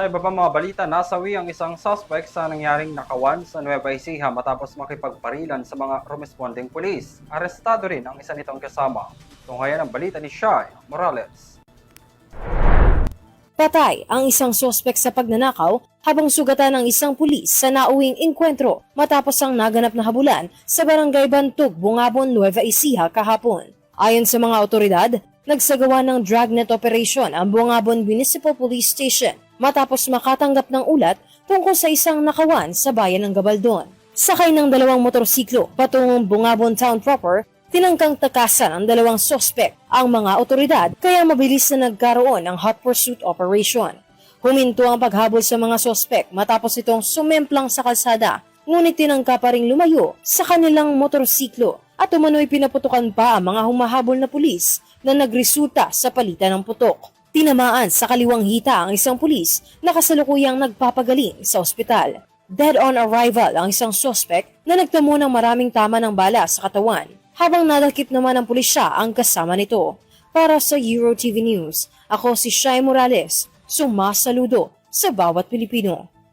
Sa iba pang mga balita, nasawi ang isang suspect sa nangyaring nakawan sa Nueva Ecija matapos makipagparilan sa mga responding pulis. Arestado rin ang isa nitong kasama. Tunghayan ang balita ni Shai Morales. Patay ang isang sospek sa pagnanakaw habang sugatan ng isang pulis sa nauwing engkwentro matapos ang naganap na habulan sa barangay Bantug, Bungabon, Nueva Ecija kahapon. Ayon sa mga otoridad, nagsagawa ng dragnet operation ang Bungabon Municipal Police Station matapos makatanggap ng ulat tungkol sa isang nakawan sa bayan ng Gabaldon. Sakay ng dalawang motorsiklo patungong Bungabon Town proper, tinangkang takasan ang dalawang sospek ang mga otoridad kaya mabilis na nagkaroon ng hot pursuit operation. Huminto ang paghabol sa mga sospek matapos itong sumemplang sa kalsada, ngunit tinangka pa ring lumayo sa kanilang motorsiklo at umano'y pinaputukan pa ang mga humahabol na pulis na nagresulta sa palitan ng putok. Tinamaan sa kaliwang hita ang isang pulis na kasalukuyang nagpapagaling sa ospital. Dead on arrival ang isang sospek na nagtamo ng maraming tama ng bala sa katawan, habang nadakip naman ng pulisya ang kasama nito. Para sa Euro TV News, ako si Shai Morales, sumasaludo sa bawat Pilipino.